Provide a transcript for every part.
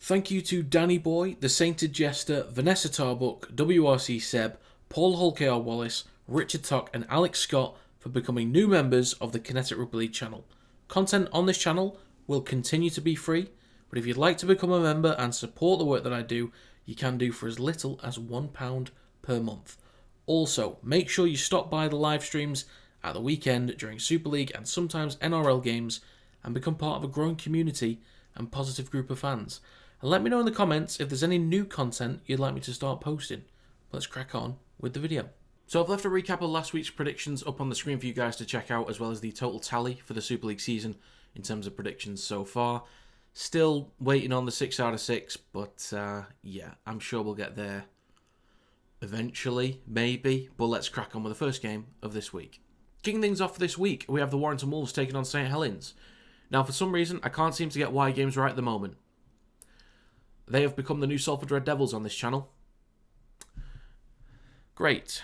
Thank you to Danny Boy, The Sainted Jester, Vanessa Tarbuck, WRC Seb, Paul Holkar Wallace, Richard Tock and Alex Scott for becoming new members of the Kinetic Rugby League channel. Content on this channel will continue to be free, but if you'd like to become a member and support the work that I do, you can do for as little as £1 per month. Also, make sure you stop by the live streams at the weekend during Super League and sometimes NRL games and become part of a growing community and positive group of fans. And let me know in the comments if there's any new content you'd like me to start posting. Let's crack on with the video. So I've left a recap of last week's predictions up on the screen for you guys to check out, as well as the total tally for the Super League season in terms of predictions so far. Still waiting on the 6 out of 6, but yeah, I'm sure we'll get there eventually, maybe. But let's crack on with the first game of this week. Kicking things off for this week, we have the Warrington Wolves taking on St Helens. Now, for some reason, I can't seem to get Y games right at the moment. They have become the new Salford Red Devils on this channel. Great.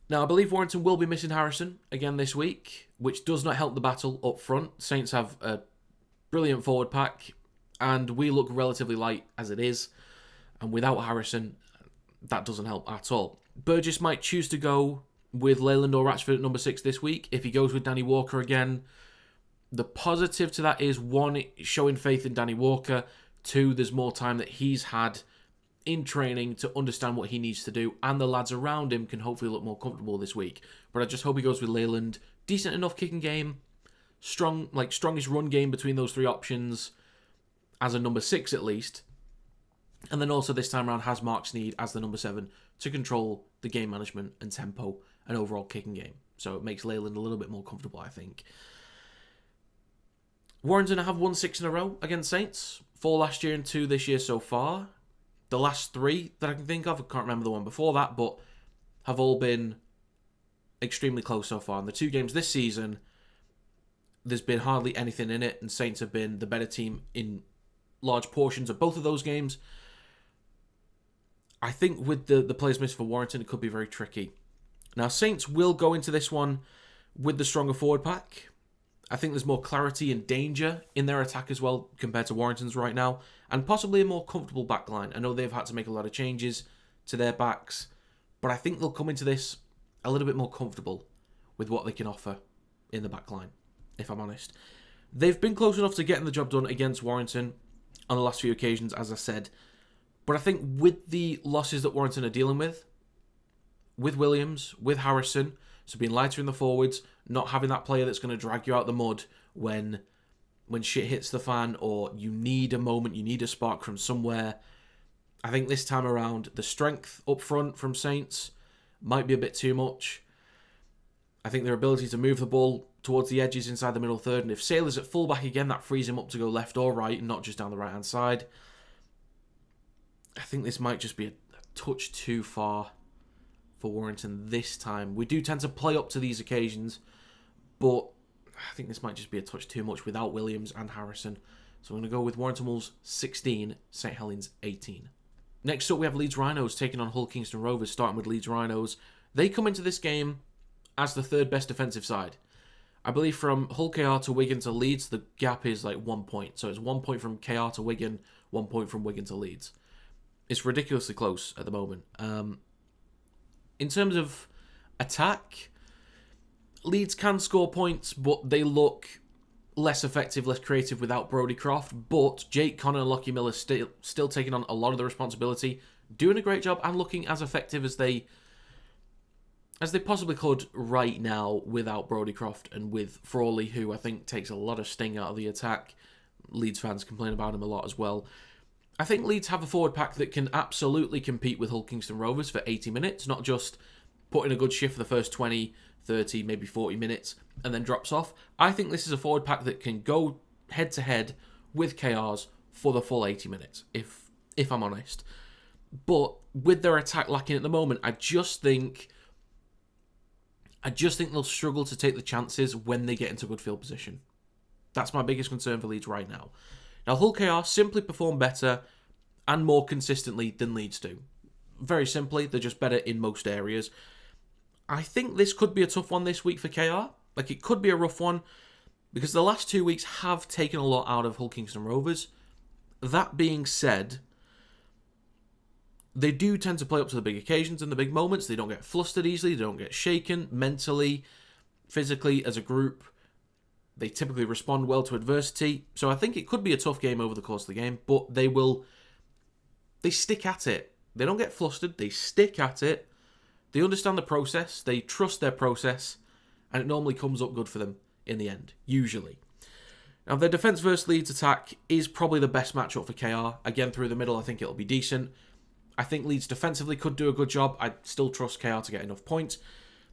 Now, I believe Warrington will be missing Harrison again this week, which does not help the battle up front. Saints have a brilliant forward pack, and we look relatively light as it is. And without Harrison, that doesn't help at all. Burgess might choose to go with Leyland or Ratchford at number 6 this week. If he goes with Danny Walker again, the positive to that is, 1, showing faith in Danny Walker. 2, there's more time that he's had in training to understand what he needs to do, and the lads around him can hopefully look more comfortable this week. But I just hope he goes with Leyland. Decent enough kicking game, strongest run game between those 3 options as a number 6 at least. And then also this time around has Mark Sneed as the number 7 to control the game management and tempo and overall kicking game. So it makes Leyland a little bit more comfortable, I think. Warrington have won 6 in a row against Saints. 4 last year and 2 this year so far. The last 3 that I can think of, I can't remember the one before that, but have all been extremely close so far. In the 2 games this season, there's been hardly anything in it, and Saints have been the better team in large portions of both of those games. I think with the players missed for Warrington, it could be very tricky. Now, Saints will go into this one with the stronger forward pack. I think there's more clarity and danger in their attack as well compared to Warrington's right now, and possibly a more comfortable backline. I know they've had to make a lot of changes to their backs, but I think they'll come into this a little bit more comfortable with what they can offer in the backline, if I'm honest. They've been close enough to getting the job done against Warrington on the last few occasions, as I said, but I think with the losses that Warrington are dealing with Williams, with Harrison, so being lighter in the forwards, not having that player that's going to drag you out the mud when shit hits the fan, or you need a moment, you need a spark from somewhere. I think this time around, the strength up front from Saints might be a bit too much. I think their ability to move the ball towards the edges inside the middle third, and if Sailor's at fullback again, that frees him up to go left or right, and not just down the right-hand side. I think this might just be a touch too far for Warrington this time. We do tend to play up to these occasions, but I think this might just be a touch too much without Williams and Harrison. So I'm going to go with Warrington Wolves 16, St Helens 18. Next up, we have Leeds Rhinos taking on Hull Kingston Rovers, starting with Leeds Rhinos. They come into this game as the 3rd best defensive side. I believe from Hull KR to Wigan to Leeds, the gap is like 1 point. So it's 1 point from KR to Wigan, 1 point from Wigan to Leeds. It's ridiculously close at the moment. In terms of attack, Leeds can score points, but they look less effective, less creative without Brodie Croft. But Jake Connor and Lockie Miller still taking on a lot of the responsibility, doing a great job and looking as effective as they possibly could right now without Brodie Croft and with Frawley, who I think takes a lot of sting out of the attack. Leeds fans complain about him a lot as well. I think Leeds have a forward pack that can absolutely compete with Hull Kingston Rovers for 80 minutes, not just put in a good shift for the first 20, 30, maybe 40 minutes, and then drops off. I think this is a forward pack that can go head-to-head with KRs for the full 80 minutes, if I'm honest. But with their attack lacking at the moment, I just think they'll struggle to take the chances when they get into good field position. That's my biggest concern for Leeds right now. Now, Hull KR simply perform better and more consistently than Leeds do. Very simply, they're just better in most areas. I think this could be a tough one this week for KR. Like, it could be a rough one because the last 2 weeks have taken a lot out of Hull Kingston Rovers. That being said, they do tend to play up to the big occasions and the big moments. They don't get flustered easily. They don't get shaken mentally, physically, as a group. They typically respond well to adversity. So I think it could be a tough game over the course of the game, but they stick at it. They don't get flustered. They stick at it. They understand the process. They trust their process. And it normally comes up good for them in the end, usually. Now, their defence versus Leeds attack is probably the best matchup for KR. Again, through the middle, I think it'll be decent. I think Leeds defensively could do a good job. I still trust KR to get enough points.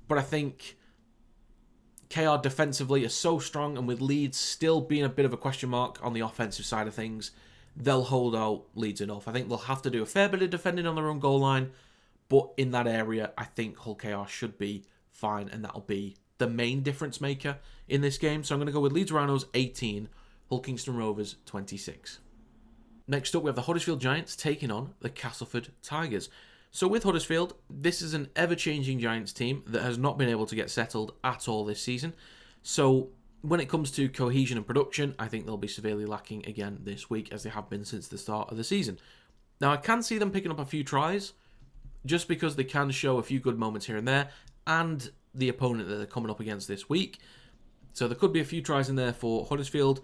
But I think KR defensively are so strong, and with Leeds still being a bit of a question mark on the offensive side of things, they'll hold out Leeds enough. I think they'll have to do a fair bit of defending on their own goal line, but in that area, I think Hull KR should be fine, and that'll be the main difference maker in this game. So I'm going to go with Leeds Rhinos 18, Hull Kingston Rovers 26. Next up, we have the Huddersfield Giants taking on the Castleford Tigers. So with Huddersfield, this is an ever-changing Giants team that has not been able to get settled at all this season. So when it comes to cohesion and production, I think they'll be severely lacking again this week, as they have been since the start of the season. Now, I can see them picking up a few tries, just because they can show a few good moments here and there, and the opponent that they're coming up against this week. So there could be a few tries in there for Huddersfield,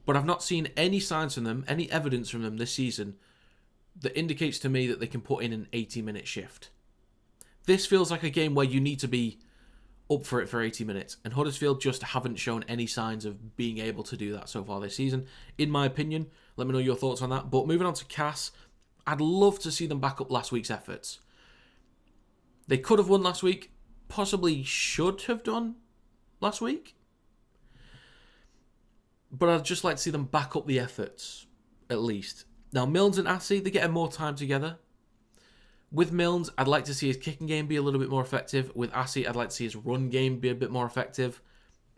but I've not seen any signs from them, any evidence from them this season that indicates to me that they can put in an 80-minute shift. This feels like a game where you need to be up for it for 80 minutes, and Huddersfield just haven't shown any signs of being able to do that so far this season, in my opinion. Let me know your thoughts on that. But moving on to Cass, I'd love to see them back up last week's efforts. They could have won last week, possibly should have done last week, but I'd just like to see them back up the efforts, at least. Now, Milnes and Assey, they're getting more time together. With Milnes, I'd like to see his kicking game be a little bit more effective. With Assey, I'd like to see his run game be a bit more effective.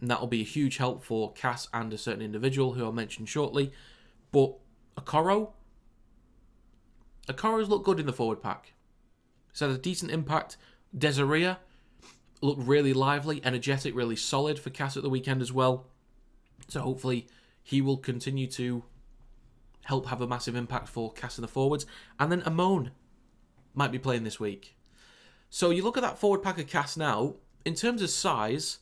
And that'll be a huge help for Cass and a certain individual who I'll mention shortly. But Okoro's looked good in the forward pack. He's had a decent impact. Desiree looked really lively, energetic, really solid for Cass at the weekend as well. So hopefully he will continue to help have a massive impact for Cass in the forwards. And then Amon might be playing this week. So you look at that forward pack of Cass now, in terms of size,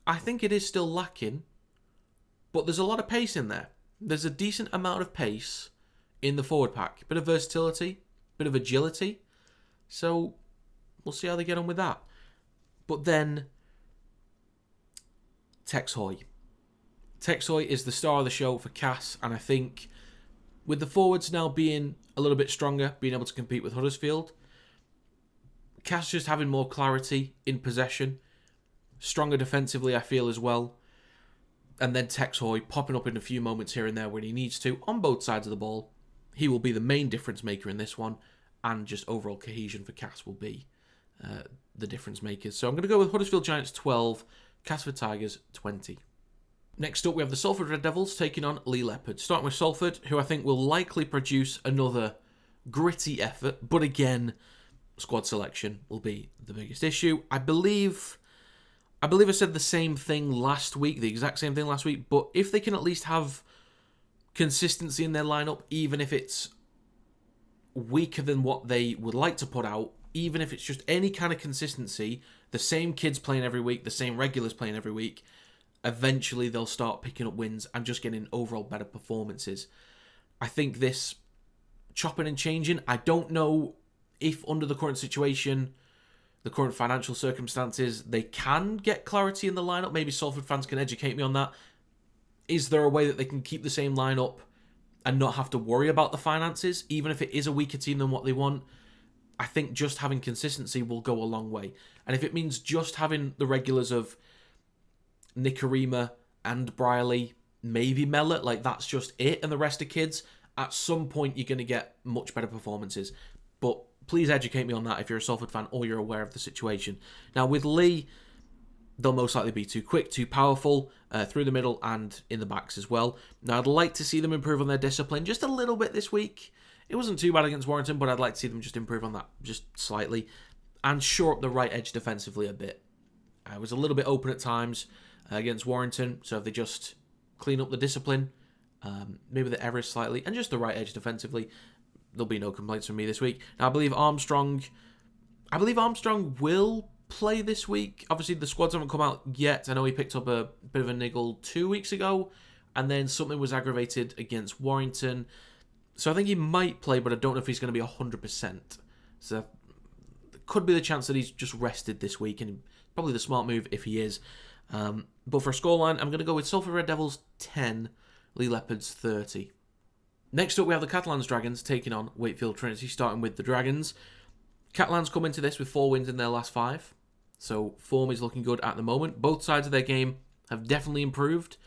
I think it is still lacking, but there's a lot of pace in there. There's a decent amount of pace in the forward pack. Bit of versatility, bit of agility. So we'll see how they get on with that. But then Tex Hoy. Tex Hoy is the star of the show for Cass, and I think with the forwards now being a little bit stronger, being able to compete with Huddersfield, Cass just having more clarity in possession, stronger defensively, I feel, as well. And then Tex Hoy popping up in a few moments here and there when he needs to, on both sides of the ball. He will be the main difference maker in this one, and just overall cohesion for Cass will be the difference makers. So I'm going to go with Huddersfield Giants 12, Castleford Tigers 20. Next up, we have the Salford Red Devils taking on Leigh Leopards. Starting with Salford, who I think will likely produce another gritty effort, but again, squad selection will be the biggest issue. I believe I said the same thing last week, the exact same thing last week, but if they can at least have consistency in their lineup, even if it's weaker than what they would like to put out, even if it's just any kind of consistency, the same kids playing every week, the same regulars playing every week, eventually they'll start picking up wins and just getting overall better performances. I think this chopping and changing, I don't know if under the current situation, the current financial circumstances, they can get clarity in the lineup. Maybe Salford fans can educate me on that. Is there a way that they can keep the same lineup and not have to worry about the finances, even if it is a weaker team than what they want? I think just having consistency will go a long way. And if it means just having the regulars of Nicarima and Brierley, maybe Mellor, like that's just it, and the rest are kids, at some point you're going to get much better performances. But please educate me on that if you're a Salford fan or you're aware of the situation. Now with Leigh, they'll most likely be too quick, too powerful, through the middle and in the backs as well. Now I'd like to see them improve on their discipline just a little bit this week. It wasn't too bad against Warrington, but I'd like to see them just improve on that just slightly and shore up the right edge defensively a bit. I was a little bit open at times against Warrington, so if they just clean up the discipline maybe the errors slightly, and just the right edge defensively. There'll be no complaints from me this week. Now, I believe Armstrong will play this week. Obviously, the squads haven't come out yet. I know he picked up a bit of a niggle 2 weeks ago, and then something was aggravated against Warrington. So I think he might play, but I don't know if he's going to be 100%. So there could be the chance that he's just rested this week, and probably the smart move if he is. But for a scoreline, I'm going to go with Salford Red Devils 10, Leigh Leopards 30. Next up, we have the Catalans Dragons taking on Wakefield Trinity, starting with the Dragons. Catalans come into this with 4 wins in their last 5. So form is looking good at the moment. Both sides of their game have definitely improved.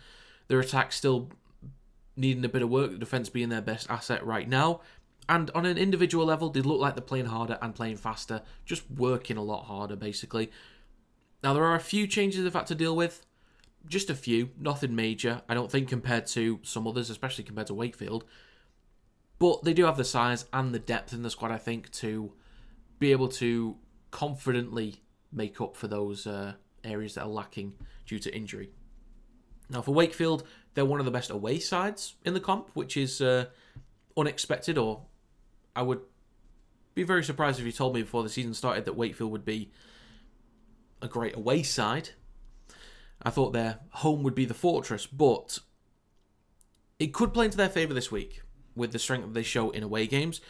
Their attack still needing a bit of work, the defence being their best asset right now. And on an individual level, they look like they're playing harder and playing faster, just working a lot harder, basically. Now, there are a few changes they've had to deal with. Just a few, nothing major, I don't think, compared to some others, especially compared to Wakefield. But they do have the size and the depth in the squad, I think, to be able to confidently make up for those areas that are lacking due to injury. Now, for Wakefield, they're one of the best away sides in the comp, which is unexpected, or I would be very surprised if you told me before the season started that Wakefield would be a great away side. I thought their home would be the fortress, but it could play into their favour this week with the strength that they show in away games.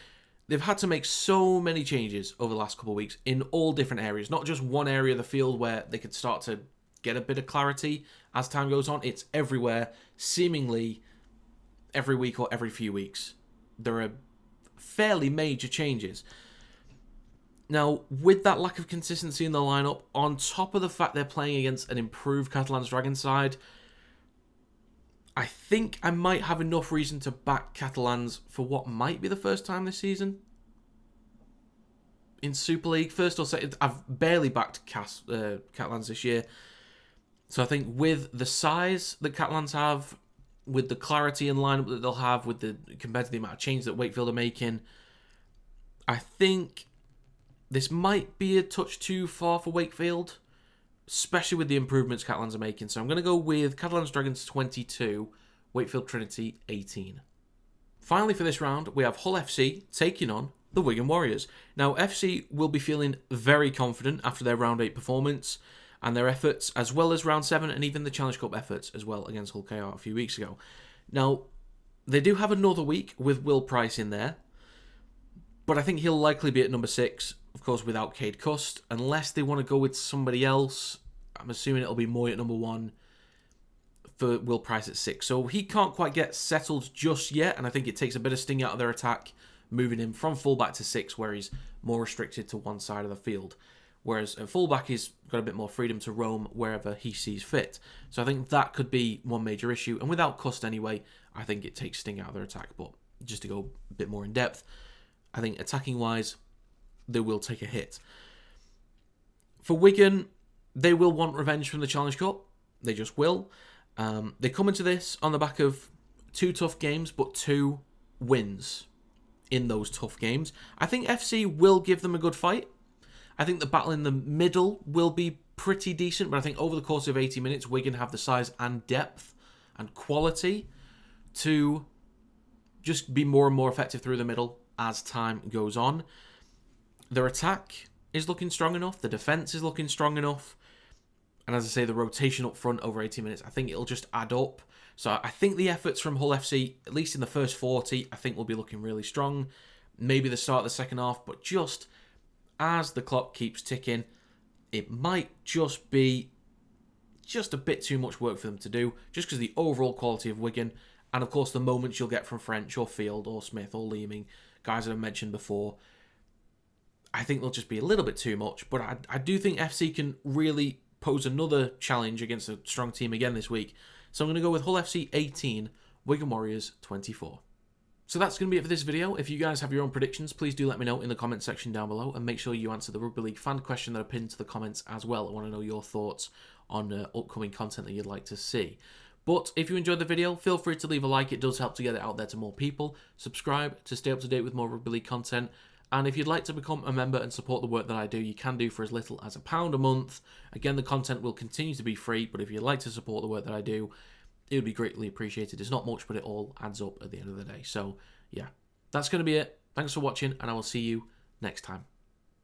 They've had to make so many changes over the last couple of weeks in all different areas, not just one area of the field where they could start to get a bit of clarity as time goes on. It's everywhere, seemingly every week or every few weeks. There are fairly major changes. Now, with that lack of consistency in the lineup, on top of the fact they're playing against an improved Catalans Dragon side, I think I might have enough reason to back Catalans for what might be the first time this season in Super League. First or second, I've barely backed Catalans this year. So I think with the size that Catalans have, with the clarity in lineup that they'll have, compared to the amount of change that Wakefield are making, I think this might be a touch too far for Wakefield, especially with the improvements Catalans are making. So I'm going to go with Catalans Dragons 22, Wakefield Trinity 18. Finally for this round, we have Hull FC taking on the Wigan Warriors. Now, FC will be feeling very confident after their Round 8 performance and their efforts, as well as Round 7 and even the Challenge Cup efforts as well against Hull KR a few weeks ago. Now, they do have another week with Will Price in there, but I think he'll likely be at number 6, of course, without Cade Cust, unless they want to go with somebody else. I'm assuming it'll be Moy at number 1 for Will Price at 6. So he can't quite get settled just yet, and I think it takes a bit of sting out of their attack, moving him from fullback to 6, where he's more restricted to one side of the field. Whereas at fullback, he's got a bit more freedom to roam wherever he sees fit. So I think that could be one major issue. And without Cust anyway, I think it takes sting out of their attack. But just to go a bit more in depth, I think attacking-wise, they will take a hit. For Wigan, they will want revenge from the Challenge Cup. They just will. They come into this on the back of 2 tough games, but 2 wins in those tough games. I think FC will give them a good fight. I think the battle in the middle will be pretty decent, but I think over the course of 80 minutes, Wigan have the size and depth and quality to just be more and more effective through the middle as time goes on. Their attack is looking strong enough. The defence is looking strong enough. And as I say, the rotation up front over 80 minutes, I think it'll just add up. So I think the efforts from Hull FC, at least in the first 40, I think will be looking really strong. Maybe the start of the second half, but just as the clock keeps ticking, it might just be just a bit too much work for them to do, just because of the overall quality of Wigan, and of course the moments you'll get from French or Field or Smith or Leeming, guys that I've mentioned before. I think they'll just be a little bit too much, but I do think FC can really pose another challenge against a strong team again this week. So I'm going to go with Hull FC 18, Wigan Warriors 24. So that's going to be it for this video. If you guys have your own predictions, please do let me know in the comment section down below, and make sure you answer the Rugby League fan question that I pinned to the comments as well. I want to know your thoughts on upcoming content that you'd like to see. But if you enjoyed the video, feel free to leave a like. It does help to get it out there to more people. Subscribe to stay up to date with more Rugby League content. And if you'd like to become a member and support the work that I do, you can do for as little as £1 a month. Again, the content will continue to be free, but if you'd like to support the work that I do, it would be greatly appreciated. It's not much, but it all adds up at the end of the day. So, yeah, that's going to be it. Thanks for watching, and I will see you next time.